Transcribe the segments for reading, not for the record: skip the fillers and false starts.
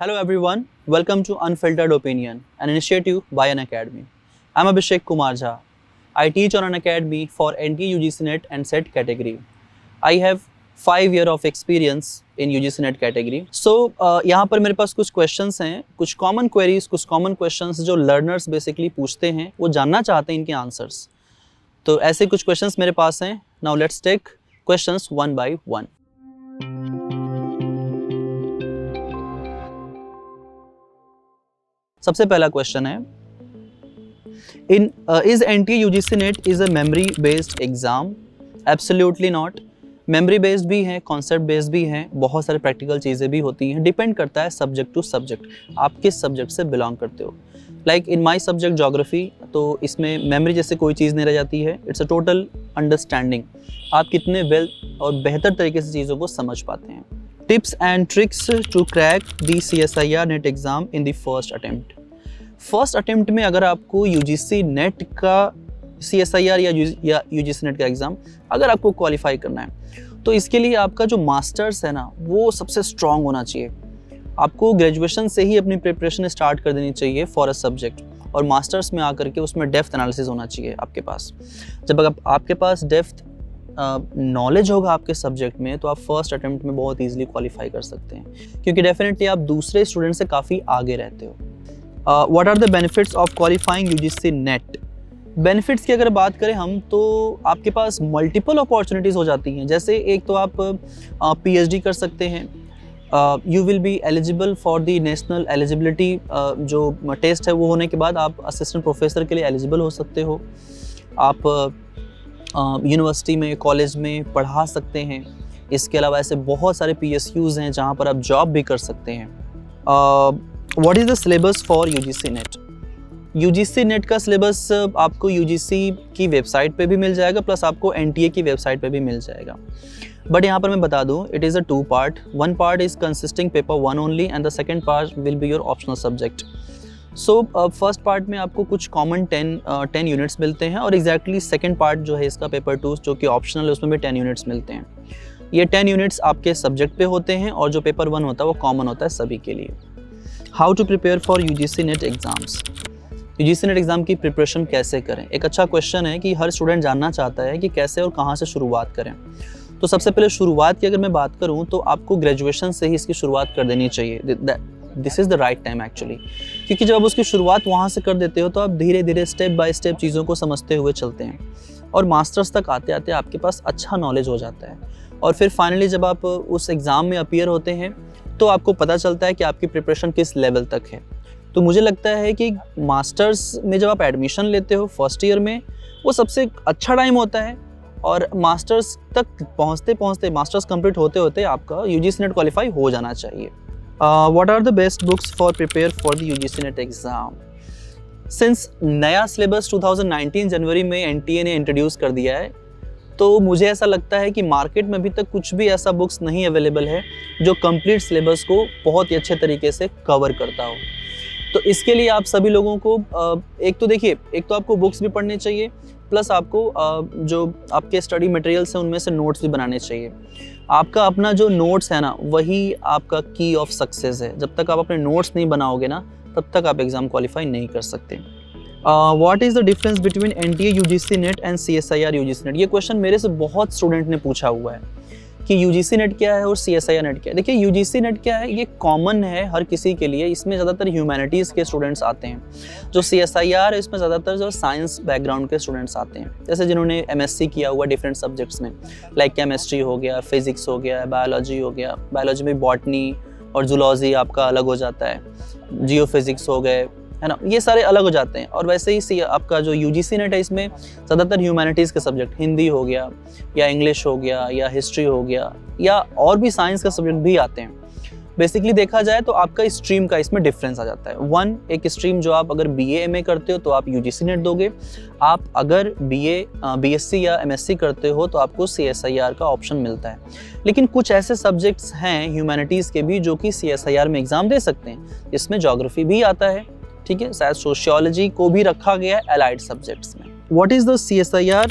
Hello everyone, welcome to Unfiltered Opinion, an initiative by an academy. I'm Abhishek Kumar Jha. I teach on an academy for NTA UGC NET and SET category. I have 5 years of experience in UGC NET category. So यहाँ पर मेरे पास कुछ questions हैं, कुछ common queries, कुछ common questions जो learners basically पूछते हैं, वो जानना चाहते हैं इनके answers. तो ऐसे कुछ questions मेरे पास हैं. Now let's take questions one by one. सबसे पहला क्वेश्चन है is NTA UGC net is a memory based exam? Absolutely not. Memory based भी है, कॉन्सेप्ट बेस्ड भी है, बहुत सारे प्रैक्टिकल चीज़ें भी होती हैं. डिपेंड करता है सब्जेक्ट टू सब्जेक्ट, आप किस सब्जेक्ट से बिलोंग करते हो. Like in my subject geography, तो इसमें मेमोरी जैसे कोई चीज़ नहीं रह जाती है. इट्स अ टोटल अंडरस्टैंडिंग, आप कितने वेल और बेहतर तरीके से चीज़ों को समझ पाते हैं. Tips and tricks to crack the CSIR NET exam in the first attempt. First attempt में अगर आपको UGC नेट का CSIR या UGC नेट का एग्ज़ाम अगर आपको क्वालिफाई करना है, तो इसके लिए आपका जो मास्टर्स है ना, वो सबसे स्ट्रॉन्ग होना चाहिए. आपको ग्रेजुएशन से ही अपनी प्रिपरेशन स्टार्ट कर देनी चाहिए फॉर अ सब्जेक्ट, और मास्टर्स में आकर के उसमें डेप्थ एनालिसिस होना चाहिए आपके पास. जब आपके पास डेप्थ नॉलेज होगा आपके सब्जेक्ट में, तो आप फर्स्ट अटेम्प्ट में बहुत ईजिली क्वालिफाई कर सकते हैं, क्योंकि डेफिनेटली आप दूसरे स्टूडेंट से काफ़ी आगे रहते हो. What are the benefits of qualifying UGC NET? Benefits की अगर बात करें हम, तो आपके पास मल्टीपल अपॉर्चुनिटीज़ हो जाती हैं. जैसे एक तो आप PhD कर सकते हैं. You will be eligible for the national eligibility, जो टेस्ट है वो होने के बाद आप असिस्टेंट प्रोफेसर के लिए एलिजिबल हो सकते हो. आप यूनिवर्सिटी में, कॉलेज में पढ़ा सकते हैं. इसके अलावा ऐसे बहुत सारे PSUs हैं जहाँ पर आप जॉब भी कर सकते हैं. What is the syllabus for UGC net? UGC NET का सिलेबस आपको UGC की वेबसाइट पे भी मिल जाएगा, प्लस आपको NTA की वेबसाइट पे भी मिल जाएगा. बट यहाँ पर मैं बता दूँ, it is a 2 part. 1 part is consisting paper 1 only and the second part will be your optional subject. So first part में आपको कुछ कॉमन 10 यूनिट्स मिलते हैं, और एग्जैक्टली सेकेंड पार्ट जो है इसका पेपर 2 जो कि ऑप्शनल है, उसमें भी 10 यूनिट्स मिलते हैं. ये 10 यूनिट्स आपके सब्जेक्ट पे होते हैं, और जो पेपर 1 होता है वो कॉमन होता है सभी के लिए. How to prepare for UGC NET exams? UGC NET exam की प्रिपरेशन कैसे करें? एक अच्छा क्वेश्चन है कि हर स्टूडेंट जानना चाहता है कि कैसे और कहाँ से शुरुआत करें. तो सबसे पहले शुरुआत की अगर मैं बात करूँ, तो आपको ग्रेजुएशन से ही इसकी शुरुआत कर देनी चाहिए. This is the right time actually, क्योंकि जब आप उसकी शुरुआत वहाँ से कर देते हो, तो आप धीरे धीरे स्टेप बाय स्टेप चीज़ों को समझते हुए चलते हैं, और मास्टर्स तक आते आते आपके पास अच्छा नॉलेज हो जाता है. और फिर फाइनली जब आप उस एग्ज़ाम में अपीयर होते हैं, तो आपको पता चलता है कि आपकी प्रिपरेशन किस लेवल तक है. तो मुझे लगता है कि मास्टर्स में जब आप एडमिशन लेते हो फर्स्ट ईयर में, वो सबसे अच्छा टाइम होता है, और मास्टर्स तक पहुँचते पहुँचते, मास्टर्स कंप्लीट होते होते आपका UGC नेट क्वालिफाई हो जाना चाहिए. What are the best books for prepare for the UGC NET exam? Since नया सिलेबस 2019 जनवरी में NTA ने इंट्रोड्यूस कर दिया है, तो मुझे ऐसा लगता है कि मार्केट में अभी तक कुछ भी ऐसा बुक्स नहीं अवेलेबल है जो कंप्लीट सिलेबस को बहुत ही अच्छे तरीके से कवर करता हो. तो इसके लिए आप सभी लोगों को एक तो आपको बुक्स भी पढ़नी चाहिए, प्लस आपको जो आपके स्टडी मटेरियल्स हैं उनमें से नोट्स भी बनाने चाहिए. आपका अपना जो नोट्स है ना, वही आपका की ऑफ सक्सेस है. जब तक आप अपने नोट्स नहीं बनाओगे ना, तब तक आप एग्ज़ाम क्वालिफाई नहीं कर सकते. What is the difference between NTA UGC net and CSIR UGC net? ये क्वेश्चन मेरे से बहुत स्टूडेंट ने पूछा हुआ है कि UGC नेट क्या है और CSIR नेट क्या है. देखिए, UGC नेट क्या है, ये कॉमन है हर किसी के लिए. इसमें ज़्यादातर ह्यूमैनिटीज़ के स्टूडेंट्स आते हैं. जो CSIR है, इसमें ज़्यादातर जो साइंस बैकग्राउंड के स्टूडेंट्स आते हैं, जैसे जिन्होंने MSc किया हुआ डिफरेंट सब्जेक्ट्स में, लाइक केमिस्ट्री हो गया, फिजिक्स हो गया, बायोलॉजी हो गया. बायोलॉजी में बॉटनी और जूलॉजी आपका अलग हो जाता है, जियो फिजिक्स हो गए, है ना, ये सारे अलग हो जाते हैं. और वैसे ही आपका जो UGC नेट है, इसमें ज़्यादातर ह्यूमैनिटीज़ के सब्जेक्ट, हिंदी हो गया या इंग्लिश हो गया या हिस्ट्री हो गया, या और भी साइंस का सब्जेक्ट भी आते हैं. बेसिकली देखा जाए तो आपका स्ट्रीम का इसमें डिफरेंस आ जाता है. एक स्ट्रीम जो आप अगर BA MA करते हो तो आप UGC नेट दोगे. आप अगर BSc या MSc करते हो तो आपको CSIR का ऑप्शन मिलता है. लेकिन कुछ ऐसे सब्जेक्ट्स हैं ह्यूमैनिटीज़ के भी जो कि CSIR में एग्ज़ाम दे सकते हैं, जिसमें जोग्राफी भी आता है. ठीक है, शायद सोशियोलॉजी को भी रखा गया है एलाइड सब्जेक्ट्स में. What is the CSIR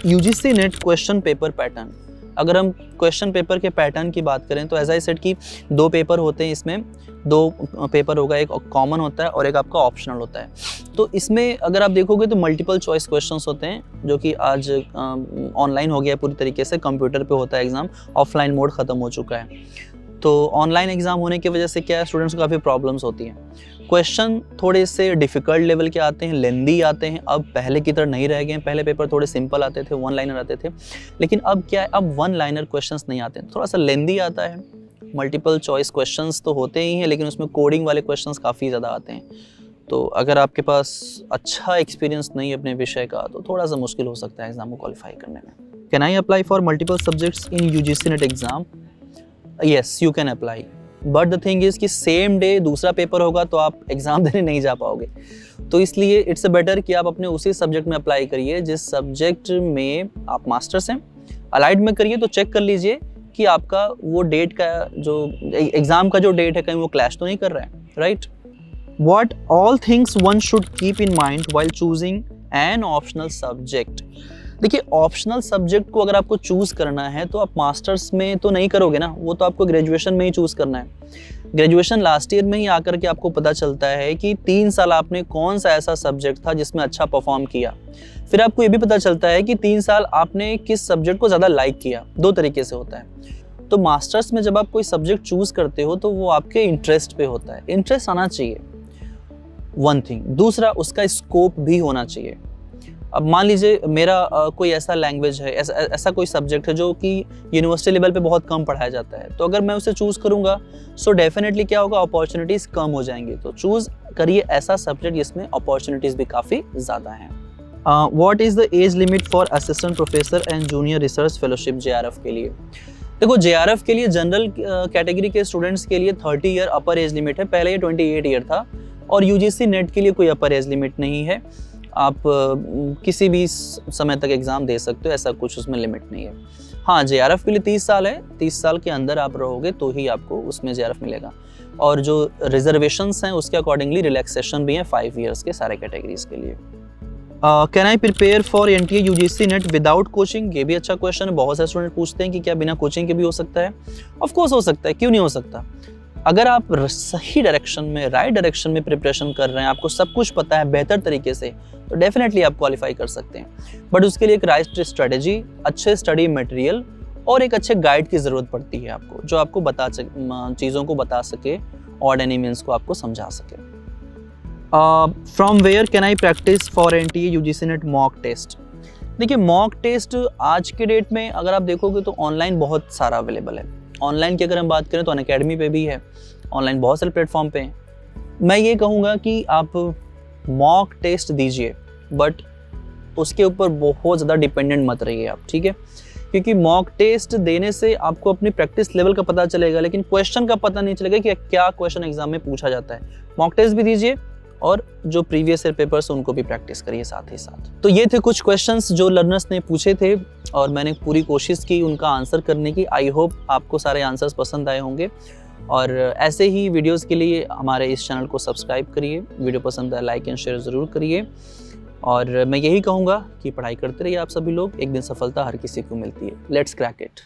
UGC net question paper pattern? अगर हम क्वेश्चन पेपर के पैटर्न की बात करें तो एज आई सेड कि 2 पेपर होते हैं इसमें, 2 पेपर होगा, एक कॉमन होता है और एक आपका ऑप्शनल होता है। तो इसमें अगर आप देखोगे तो मल्टीपल चॉइस क्वेश्चंस होते हैं, जो कि आज ऑनलाइन हो गया है पूरी तरीके से, कंप्यूटर पे होता है एग्ज़ाम, ऑफलाइन मोड ख़त्म हो चुका है। तो ऑनलाइन एग्ज़ाम होने की वजह से क्या है, स्टूडेंट्स को काफ़ी प्रॉब्लम्स होती हैं। क्वेश्चन थोड़े से डिफ़िकल्ट लेवल के आते हैं, लेंदी आते हैं, अब पहले की तरह नहीं रह गए हैं। पहले पेपर थोड़े सिंपल आते थे, 1 लाइनर आते थे, लेकिन अब क्या है, अब 1 लाइनर क्वेश्चंस नहीं आते, थोड़ा सा लेंदी आता है। मल्टीपल चॉइस क्वेश्चंस तो होते ही हैं, लेकिन उसमें कोडिंग वाले क्वेश्चंस काफ़ी ज़्यादा आते हैं। तो अगर आपके पास अच्छा एक्सपीरियंस नहीं है अपने विषय का, तो थोड़ा सा मुश्किल हो सकता है एग्ज़ाम को क्वालिफाई करने में। Can I apply for multiple subjects in UGC net exam? Yes, you can apply, but the thing is कि सेम डे दूसरा पेपर होगा तो आप एग्ज़ाम देने नहीं जा पाओगे। तो इसलिए इट्स बेटर कि आप अपने उसी सब्जेक्ट में अप्लाई करिए जिस सब्जेक्ट में आप मास्टर्स हैं। अलाइड में करिए तो चेक कर लीजिए कि आपका वो डेट का जो एग्ज़ाम का जो डेट है कहीं वो क्लैश तो नहीं कर रहा है, right? What all things one should keep in mind while choosing an optional subject? देखिए, ऑप्शनल सब्जेक्ट को अगर आपको चूज़ करना है तो आप मास्टर्स में तो नहीं करोगे ना, वो तो आपको ग्रेजुएशन में ही चूज़ करना है। ग्रेजुएशन लास्ट ईयर में ही आकर के आपको पता चलता है कि 3 साल आपने कौन सा ऐसा सब्जेक्ट था जिसमें अच्छा परफॉर्म किया। फिर आपको ये भी पता चलता है कि 3 साल आपने किस सब्जेक्ट को ज़्यादा लाइक किया। 2 तरीके से होता है। तो मास्टर्स में जब आप कोई सब्जेक्ट चूज़ करते हो तो वो आपके इंटरेस्ट पे होता है, इंटरेस्ट आना चाहिए, 1 थिंग। दूसरा, उसका स्कोप भी होना चाहिए। अब मान लीजिए मेरा कोई ऐसा लैंग्वेज है, ऐसा कोई सब्जेक्ट है जो कि यूनिवर्सिटी लेवल पे बहुत कम पढ़ाया जाता है, तो अगर मैं उसे चूज़ करूँगा सो डेफिनेटली क्या होगा, अपॉर्चुनिटीज़ कम हो जाएंगी। तो चूज़ करिए ऐसा सब्जेक्ट जिसमें अपॉर्चुनिटीज़ भी काफ़ी ज़्यादा हैं। What is the age limit for assistant professor and junior research fellowship JRF के लिए? देखो, JRF के लिए जनरल कैटेगरी के स्टूडेंट्स के लिए 30 ईयर अपर एज लिमिट है, पहले ये 28 ईयर था। और UGC नेट के लिए कोई अपर एज लिमिट नहीं है, आप किसी भी समय तक एग्ज़ाम दे सकते हो, ऐसा कुछ उसमें लिमिट नहीं है। हाँ, JRF के लिए 30 साल है, 30 साल के अंदर आप रहोगे तो ही आपको उसमें JRF मिलेगा। और जो रिजर्वेशंस हैं उसके अकॉर्डिंगली रिलैक्सेशन भी हैं 5 ईयर्स के सारे कैटेगरीज के लिए। Can I prepare for NTA UGC net without coaching? ये भी अच्छा क्वेश्चन है। बहुत सारे स्टूडेंट पूछते हैं कि क्या बिना कोचिंग के भी हो सकता है? ऑफ कोर्स हो सकता है, क्यों नहीं हो सकता। अगर आप सही डायरेक्शन में, राइट डायरेक्शन में प्रिपरेशन कर रहे हैं, आपको सब कुछ पता है बेहतर तरीके से, तो डेफिनेटली आप क्वालिफाई कर सकते हैं। बट उसके लिए एक राइट स्ट्रेटेजी, अच्छे स्टडी मटेरियल और एक अच्छे गाइड की ज़रूरत पड़ती है आपको, जो आपको चीज़ों को बता सके, ऑड एनी मीन्स को आपको समझा सके। From where can I practice for NTA UGC NET mock test? देखिए, मॉक टेस्ट आज के डेट में अगर आप देखोगे तो ऑनलाइन बहुत सारा अवेलेबल है। ऑनलाइन की अगर हम बात करें तो अनअकैडमी पे भी है, ऑनलाइन बहुत सारे प्लेटफॉर्म पे हैं। मैं ये कहूँगा कि आप मॉक टेस्ट दीजिए, बट उसके ऊपर बहुत ज़्यादा डिपेंडेंट मत रहिए आप, ठीक है? क्योंकि मॉक टेस्ट देने से आपको अपनी प्रैक्टिस लेवल का पता चलेगा, लेकिन क्वेश्चन का पता नहीं चलेगा कि क्या क्वेश्चन एग्जाम में पूछा जाता है। मॉक टेस्ट भी दीजिए और जो प्रीवियस ईयर पेपर्स उनको भी प्रैक्टिस करिए साथ ही साथ। तो ये थे कुछ क्वेश्चंस जो लर्नर्स ने पूछे थे और मैंने पूरी कोशिश की उनका आंसर करने की। आई होप आपको सारे आंसर्स पसंद आए होंगे, और ऐसे ही वीडियोस के लिए हमारे इस चैनल को सब्सक्राइब करिए। वीडियो पसंद आए लाइक एंड शेयर ज़रूर करिए, और मैं यही कहूँगा कि पढ़ाई करते रहिए आप सभी लोग, एक दिन सफलता हर किसी को मिलती है। Let's crack it.